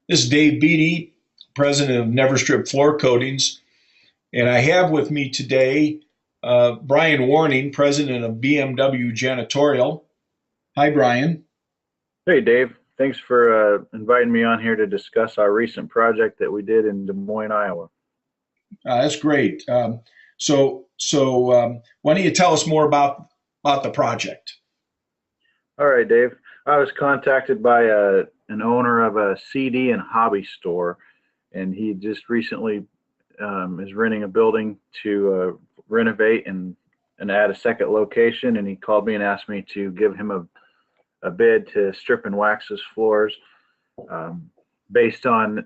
This is Dave Beatty, president of NeverStrip Floor Coatings, and I have with me today Brian Warning, president of BMW Janitorial. Hi, Brian. Hey Dave, thanks for inviting me on here to discuss our recent project that we did in Des Moines, Iowa. That's great. Why don't you tell us more about the project? All right, Dave. I was contacted by an owner of a CD and hobby store, and he just recently is renting a building to renovate and add a second location. And he called me and asked me to give him a bid to strip and wax his floors. Based on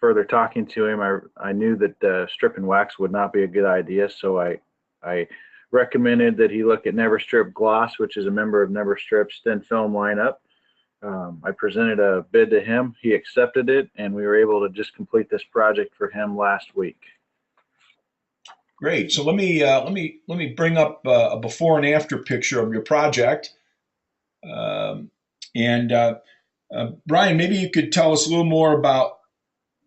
further talking to him, I knew that strip and wax would not be a good idea, so I recommended that he look at NeverStrip Gloss, which is a member of NeverStrip's thin film lineup. I presented a bid to him, he accepted it, and we were able to just complete this project for him last week. Great. So let me bring up a before and after picture of your project. And Brian, maybe you could tell us a little more about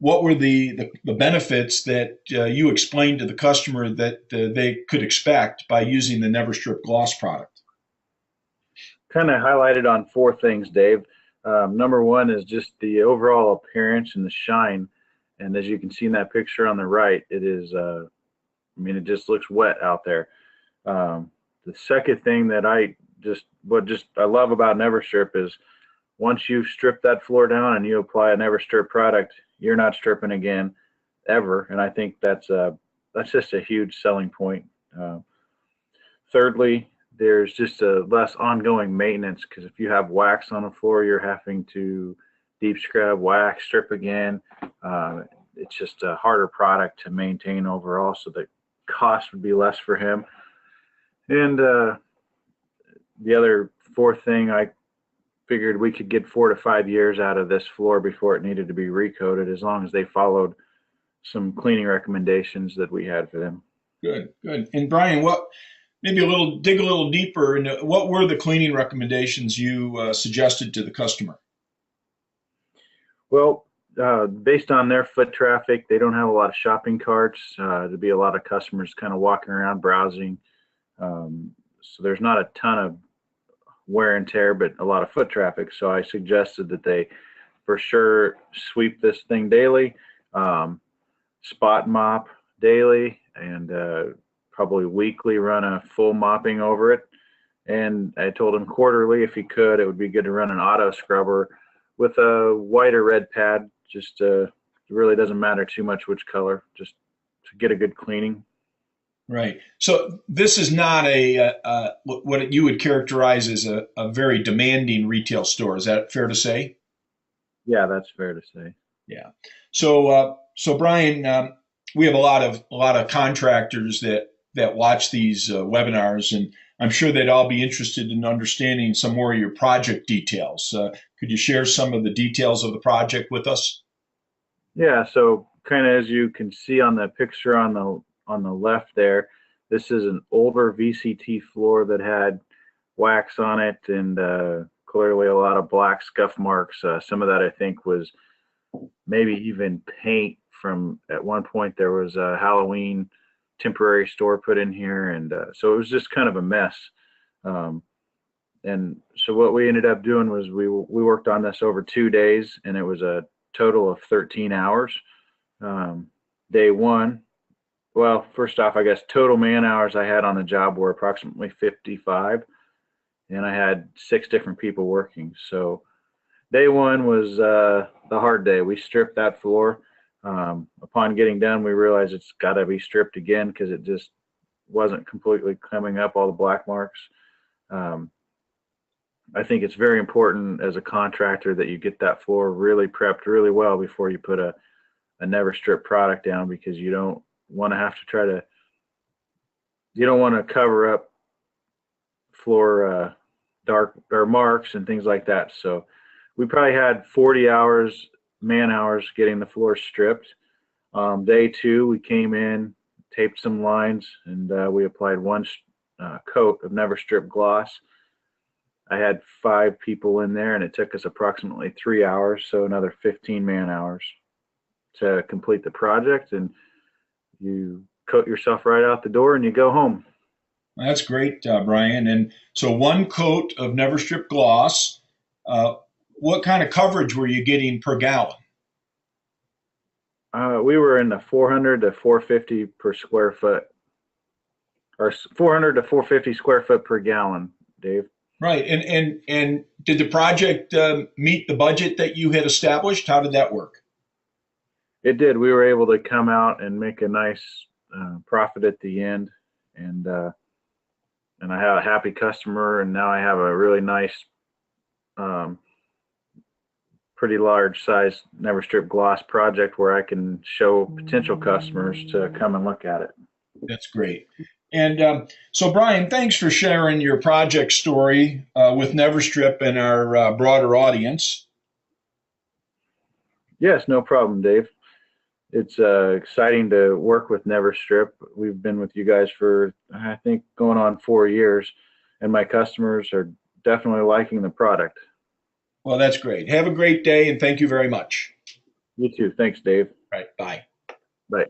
what were the benefits that you explained to the customer that they could expect by using the NeverStrip Gloss product. Kind of highlighted on four things, Dave. Number one is just the overall appearance and the shine. And as you can see in that picture on the right, it is, it just looks wet out there. The second thing that I love about NeverStrip is once you've stripped that floor down and you apply a NeverStrip product, you're not stripping again ever. And I think that's just a huge selling point. Thirdly, there's just a less ongoing maintenance, because if you have wax on the floor, you're having to deep scrub, wax, strip again. It's just a harder product to maintain overall, so the cost would be less for him. And the other fourth thing, I figured we could get 4 to 5 years out of this floor before it needed to be recoated, as long as they followed some cleaning recommendations that we had for them. Good, good. And Brian, dig a little deeper into what were the cleaning recommendations you suggested to the customer? Well, based on their foot traffic, they don't have a lot of shopping carts. There'd be a lot of customers kind of walking around browsing. So there's not a ton of wear and tear, but a lot of foot traffic. So I suggested that they for sure sweep this thing daily, spot mop daily, and probably weekly run a full mopping over it. And I told him quarterly, if he could, it would be good to run an auto scrubber with a white or red pad. Just it really doesn't matter too much which color, just to get a good cleaning. Right. So this is not what you would characterize as a very demanding retail store. Is that fair to say? Yeah, that's fair to say. Yeah. So Brian, we have a lot of contractors that watch these webinars, and I'm sure they'd all be interested in understanding some more of your project details. Could you share some of the details of the project with us? Yeah. So kind of as you can see on the picture on the left there, this is an older VCT floor that had wax on it, and clearly a lot of black scuff marks. Some of that I think was maybe even paint from, at one point there was a Halloween temporary store put in here, and so it was just kind of a mess. And so what we ended up doing was we worked on this over 2 days, and it was a total of 13 hours. Day one, well, first off, I guess total man hours I had on the job were approximately 55, and I had 6 different people working. So day one was the hard day. We stripped that floor. Upon getting done, we realized it's got to be stripped again because it just wasn't completely coming up, all the black marks. I think it's very important as a contractor that you get that floor really prepped really well before you put a NeverStrip product down, because you don't want to you don't want to cover up floor dark or marks and things like that. So we probably had 40 man hours getting the floor stripped. Day two, we came in, taped some lines, and we applied one coat of NeverStrip Gloss. I had 5 people in there, and it took us approximately 3 hours, so another 15 man hours to complete the project. And you coat yourself right out the door and you go home. That's great, Brian. And so one coat of NeverStrip Gloss. Uh, what kind of coverage were you getting per gallon? We were in the 400 to 450 per square foot, or 400 to 450 square foot per gallon, Dave. Right. And did the project meet the budget that you had established? How did that work? It did. We were able to come out and make a nice profit at the end, and I have a happy customer, and now I have a really nice, pretty large size NeverStrip Gloss project where I can show potential customers to come and look at it. That's great. And so, Brian, thanks for sharing your project story with NeverStrip and our broader audience. Yes, no problem, Dave. It's exciting to work with NeverStrip. We've been with you guys for, I think, going on 4 years, and my customers are definitely liking the product. Well, that's great. Have a great day, and thank you very much. You too. Thanks, Dave. Right. Bye. Bye.